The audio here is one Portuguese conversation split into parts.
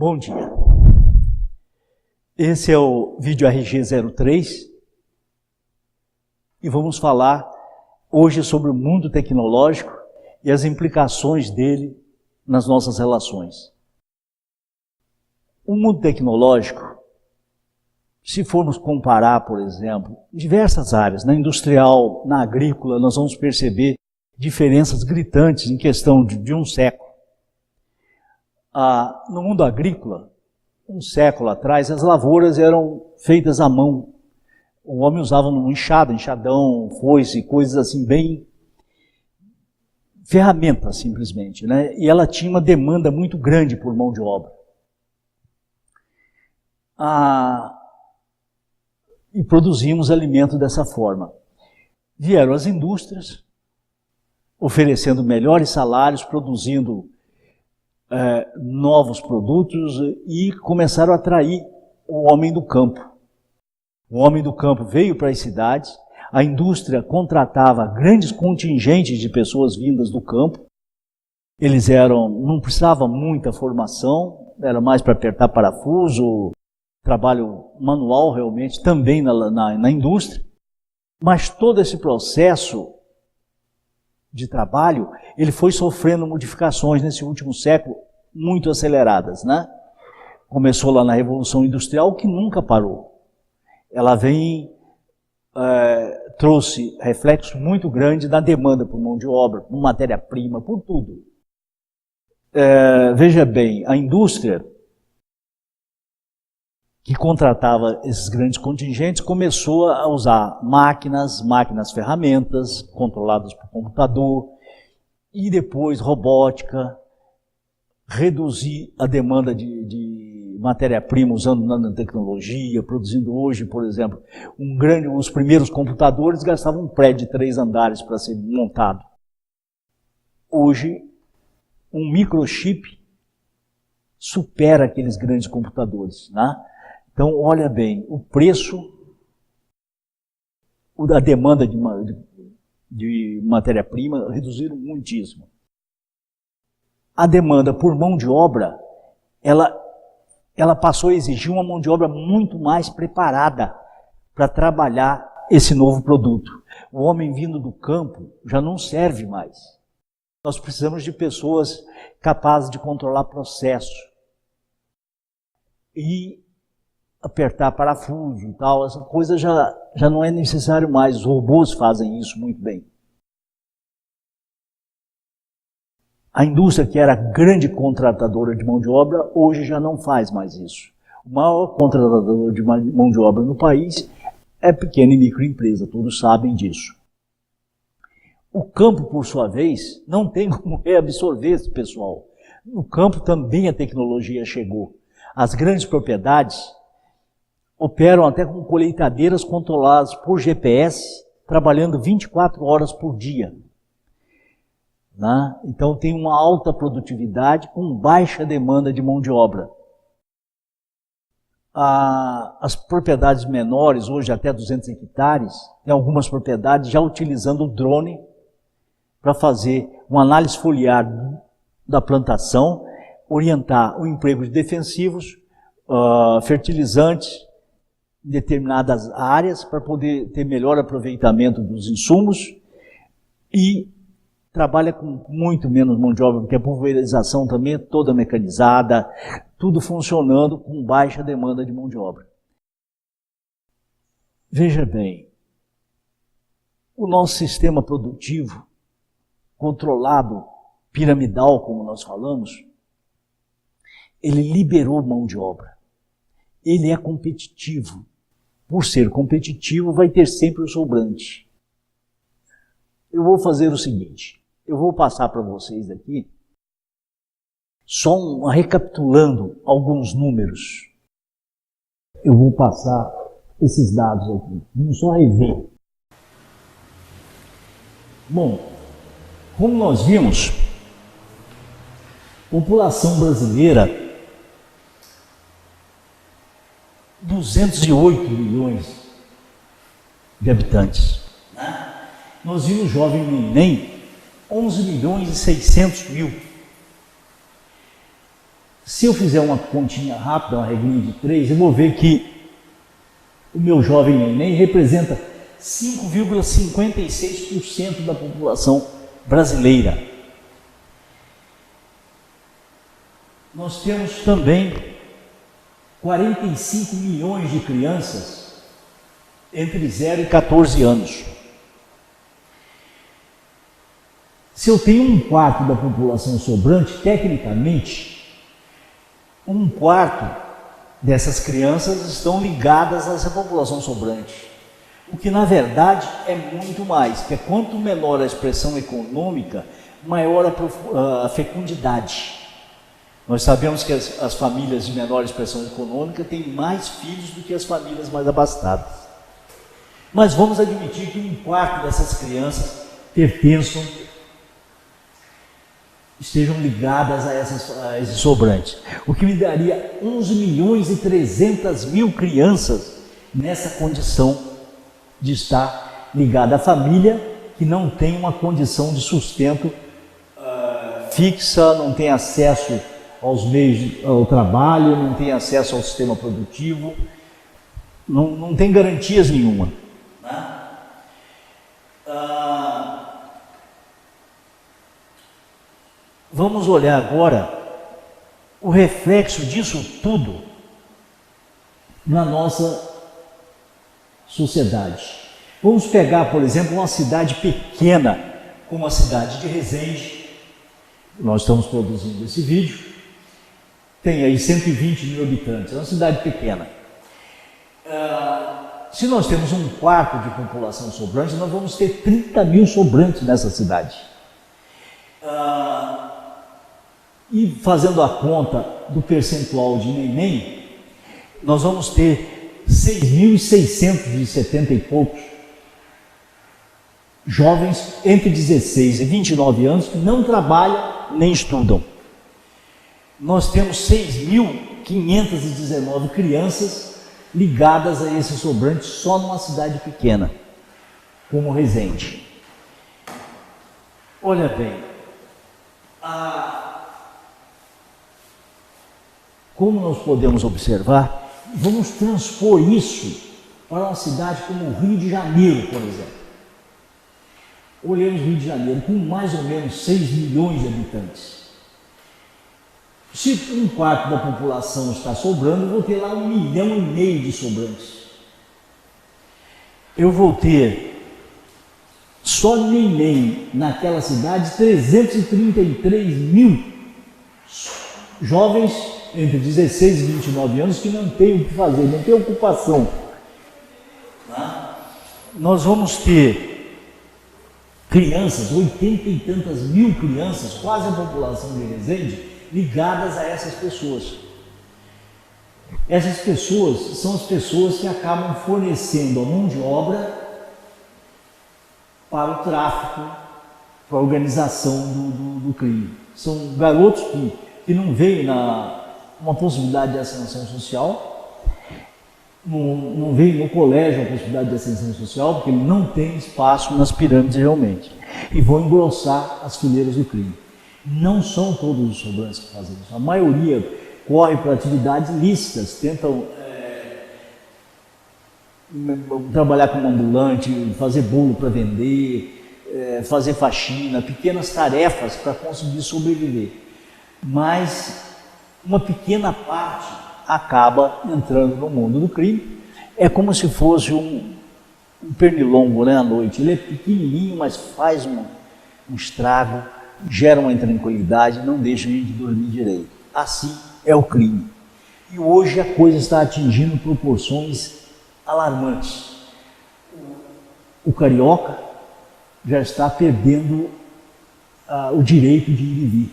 Bom dia. Esse é o vídeo RG03 e vamos falar hoje sobre o mundo tecnológico e as implicações dele nas nossas relações. O mundo tecnológico, se formos comparar, por exemplo, diversas áreas, na industrial, na agrícola, nós vamos perceber diferenças gritantes em questão de um século. No mundo agrícola, um século atrás, as lavouras eram feitas à mão. O homem usava um enxadão, foice, coisas assim, bem ferramentas simplesmente, né? E ela tinha uma demanda muito grande por mão de obra. E produzimos alimento dessa forma. Vieram as indústrias, oferecendo melhores salários, produzindo novos produtos e começaram a atrair o homem do campo. O homem do campo veio para as cidades, a indústria contratava grandes contingentes de pessoas vindas do campo. Eles não precisavam muita formação, era mais para apertar parafuso, trabalho manual realmente, também na indústria. Mas todo esse processo de trabalho, ele foi sofrendo modificações nesse último século muito aceleradas, né? Começou lá na Revolução Industrial, que nunca parou. Ela trouxe reflexo muito grande na demanda por mão de obra, por matéria-prima, por tudo. Veja bem, a indústria que contratava esses grandes contingentes começou a usar máquinas, ferramentas, controladas por computador, e depois robótica, reduzir a demanda de matéria-prima usando nanotecnologia, produzindo hoje, por exemplo, os primeiros computadores gastavam um prédio de 3 andares para ser montado. Hoje, um microchip supera aqueles grandes computadores, né? Então, olha bem, o preço, a demanda de matéria-prima reduziram muitíssimo. A demanda por mão de obra, ela passou a exigir uma mão de obra muito mais preparada para trabalhar esse novo produto. O homem vindo do campo já não serve mais. Nós precisamos de pessoas capazes de controlar processo e apertar parafuso e tal, essa coisa já não é necessário mais. Os robôs fazem isso muito bem. A indústria, que era grande contratadora de mão de obra, hoje já não faz mais isso. O maior contratador de mão de obra no país é pequena e microempresa, todos sabem disso. O campo, por sua vez, não tem como reabsorver esse pessoal. No campo também a tecnologia chegou. As grandes propriedades operam até com colheitadeiras controladas por GPS, trabalhando 24 horas por dia. Né? Então tem uma alta produtividade com baixa demanda de mão de obra. As propriedades menores, hoje até 200 hectares, tem algumas propriedades já utilizando o drone para fazer uma análise foliar da plantação, orientar o emprego de defensivos, fertilizantes, em determinadas áreas para poder ter melhor aproveitamento dos insumos, e trabalha com muito menos mão de obra, porque a pulverização também é toda mecanizada, tudo funcionando com baixa demanda de mão de obra. Veja bem, o nosso sistema produtivo, controlado, piramidal, como nós falamos, ele liberou mão de obra. Ele é competitivo. Por ser competitivo, vai ter sempre o sobrante. Eu vou fazer o seguinte, eu vou passar para vocês aqui, só recapitulando alguns números. Eu vou passar esses dados aqui, vamos só rever. Bom, como nós vimos, população brasileira, 208 milhões de habitantes. Nós vimos jovem no Enem, 11 milhões e 600 mil. Se eu fizer uma continha rápida, uma regrinha de 3, eu vou ver que o meu jovem neném representa 5,56% da população brasileira. Nós temos também 45 milhões de crianças entre 0 e 14 anos. Se eu tenho 1/4 da população sobrante, tecnicamente, 1/4 dessas crianças estão ligadas a essa população sobrante. O que na verdade é muito mais, que é quanto menor a expressão econômica, maior a fecundidade. Nós sabemos que as famílias de menor expressão econômica têm mais filhos do que as famílias mais abastadas. Mas vamos admitir que 1/4 dessas crianças estejam ligadas a esses sobrantes, o que me daria 11.300.000 crianças nessa condição de estar ligada à família que não tem uma condição de sustento fixa, não tem acesso aos meios, ao trabalho, não tem acesso ao sistema produtivo, não tem garantias nenhuma. Né? Vamos olhar agora o reflexo disso tudo na nossa sociedade. Vamos pegar, por exemplo, uma cidade pequena, como a cidade de Resende. Nós estamos produzindo esse vídeo. Tem aí 120 mil habitantes, é uma cidade pequena. Se nós temos 1/4 de população sobrante, nós vamos ter 30 mil sobrantes nessa cidade. E fazendo a conta do percentual de neném, nós vamos ter 6.670 e poucos jovens entre 16 e 29 anos que não trabalham nem estudam. Nós temos 6.519 crianças ligadas a esses sobrantes só numa cidade pequena, como Resende. Olha bem, como nós podemos observar, vamos transpor isso para uma cidade como o Rio de Janeiro, por exemplo. Olhamos o Rio de Janeiro com mais ou menos 6 milhões de habitantes. Se 1/4 da população está sobrando, eu vou ter lá 1,5 milhão de sobrantes. Eu vou ter só neném naquela cidade 333 mil jovens entre 16 e 29 anos que não têm o que fazer, não têm ocupação. Nós vamos ter crianças, 80 e tantas mil crianças, quase a população de Resende, ligadas a essas pessoas. Essas pessoas são as pessoas que acabam fornecendo a mão de obra para o tráfico, para a organização do crime. São garotos que não veem uma possibilidade de ascensão social, não veem no colégio a possibilidade de ascensão social, porque ele não tem espaço nas pirâmides realmente, e vão engrossar as fileiras do crime. Não são todos os sobrantes que fazem isso, a maioria corre para atividades lícitas, tentam trabalhar como ambulante, fazer bolo para vender, fazer faxina, pequenas tarefas para conseguir sobreviver. Mas uma pequena parte acaba entrando no mundo do crime. É como se fosse um pernilongo, né, à noite. Ele é pequenininho, mas faz um estrago, gera uma intranquilidade, não deixa a gente dormir direito. Assim é o crime. E hoje a coisa está atingindo proporções alarmantes. O carioca já está perdendo o direito de ir e vir.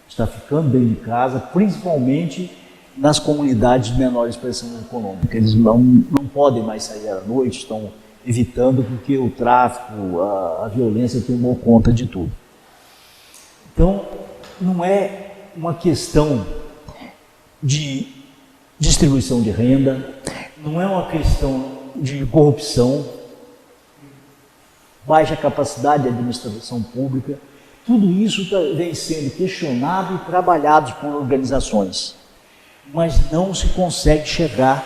Está ficando dentro de casa, principalmente nas comunidades de menor expressão econômica. Eles não podem mais sair à noite, estão evitando porque o tráfico, a violência tomou conta de tudo. Então, não é uma questão de distribuição de renda, não é uma questão de corrupção, baixa capacidade de administração pública, Tudo isso vem sendo questionado e trabalhado por organizações, mas não se consegue chegar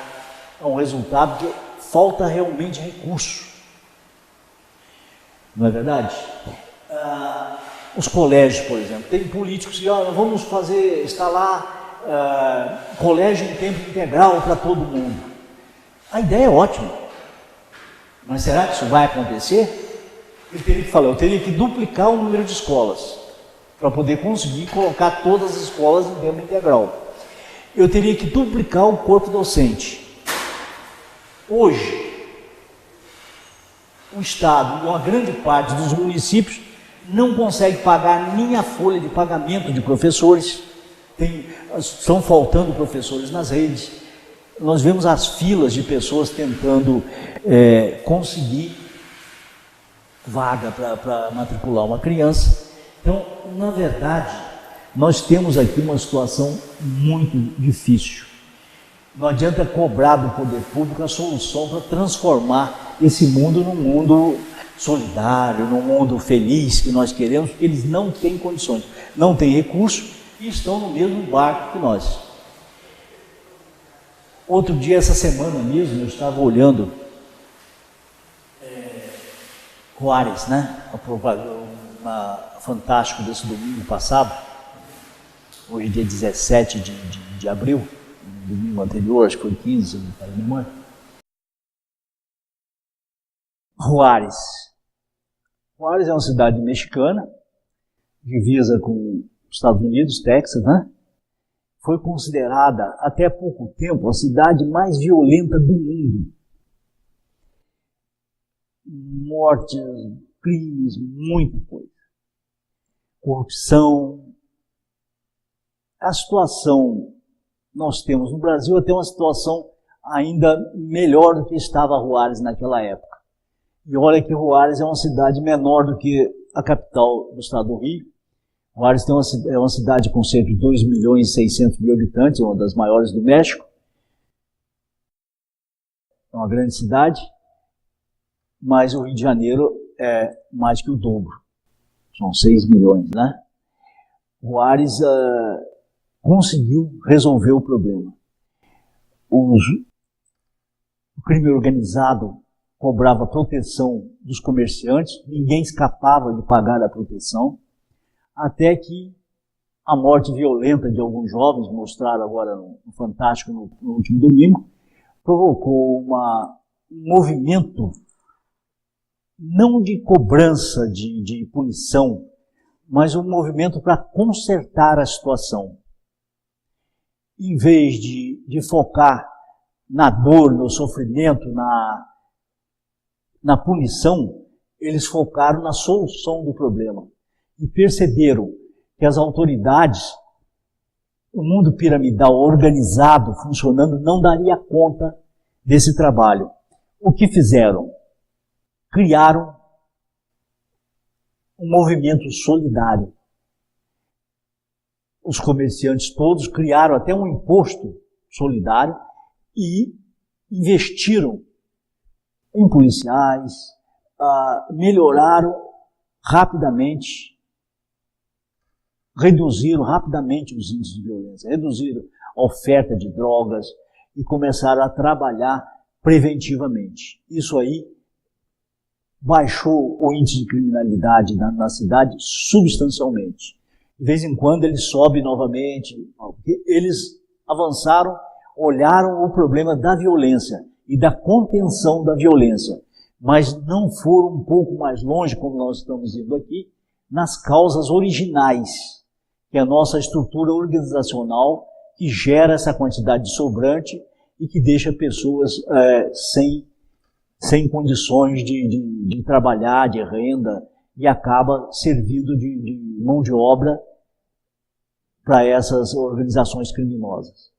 a um resultado porque falta realmente recurso. Não é verdade? Os colégios, por exemplo, tem políticos que vamos instalar colégio em tempo integral para todo mundo. A ideia é ótima, mas será que isso vai acontecer? Eu teria que duplicar o número de escolas para poder conseguir colocar todas as escolas em tempo integral. Eu teria que duplicar o corpo docente. Hoje, o Estado, uma grande parte dos municípios, não consegue pagar nem a folha de pagamento de professores. Estão faltando professores nas redes. Nós vemos as filas de pessoas tentando conseguir vaga para matricular uma criança. Então, na verdade, nós temos aqui uma situação muito difícil. Não adianta cobrar do poder público a solução para transformar esse mundo num mundo solidário, num mundo feliz que nós queremos, porque eles não têm condições, não têm recurso e estão no mesmo barco que nós. Outro dia, essa semana mesmo, eu estava olhando Juárez, né? A propaganda Fantástico desse domingo passado, hoje dia 17 de abril, domingo anterior, acho que foi 15, não me memória. Juárez. Juárez é uma cidade mexicana, divisa com os Estados Unidos, Texas, né? Foi considerada até há pouco tempo a cidade mais violenta do mundo. Mortes, crimes, muita coisa. Corrupção. A situação nós temos no Brasil até uma situação ainda melhor do que estava Juárez naquela época. E olha que Juárez é uma cidade menor do que a capital do estado do Rio. Juárez é uma cidade com cerca de 2.600.000 habitantes, uma das maiores do México. É uma grande cidade. Mas o Rio de Janeiro é mais que o dobro, são 6 milhões, né? Juárez conseguiu resolver o problema. O crime organizado cobrava proteção dos comerciantes, ninguém escapava de pagar a proteção, até que a morte violenta de alguns jovens, mostrada agora no Fantástico no último domingo, provocou um movimento não de cobrança, de punição, mas um movimento para consertar a situação. Em vez de focar na dor, no sofrimento, na punição, eles focaram na solução do problema. E perceberam que as autoridades, o mundo piramidal organizado, funcionando, não daria conta desse trabalho. O que fizeram? Criaram um movimento solidário. Os comerciantes todos criaram até um imposto solidário e investiram em policiais, melhoraram rapidamente, reduziram rapidamente os índices de violência, reduziram a oferta de drogas e começaram a trabalhar preventivamente. Isso aí baixou o índice de criminalidade na cidade substancialmente. De vez em quando ele sobe novamente, porque eles avançaram, olharam o problema da violência e da contenção da violência, mas não foram um pouco mais longe, como nós estamos indo aqui, nas causas originais, que é a nossa estrutura organizacional que gera essa quantidade de sobrante e que deixa pessoas sem condições de trabalhar, de renda, e acaba servindo de mão de obra para essas organizações criminosas.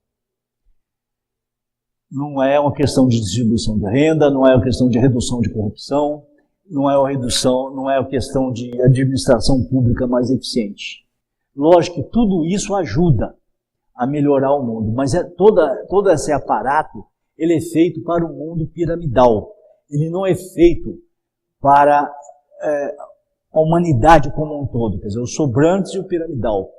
Não é uma questão de distribuição de renda, não é uma questão de redução de corrupção, não é uma questão de administração pública mais eficiente. Lógico que tudo isso ajuda a melhorar o mundo, mas todo esse aparato ele é feito para o mundo piramidal. Ele não é feito para a humanidade como um todo, quer dizer, os sobrantes e o piramidal.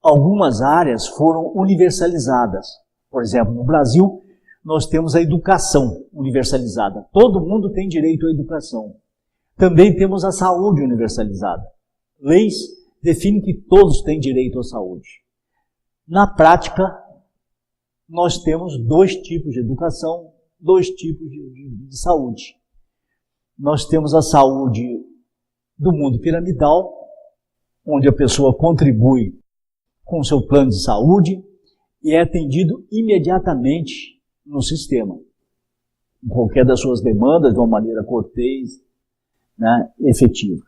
Algumas áreas foram universalizadas. Por exemplo, no Brasil, nós temos a educação universalizada. Todo mundo tem direito à educação. Também temos a saúde universalizada. Leis definem que todos têm direito à saúde. Na prática, nós temos dois tipos de educação, dois tipos de saúde. Nós temos a saúde do mundo piramidal, onde a pessoa contribui com o seu plano de saúde e é atendido imediatamente no sistema, em qualquer das suas demandas, de uma maneira cortês, né, efetiva.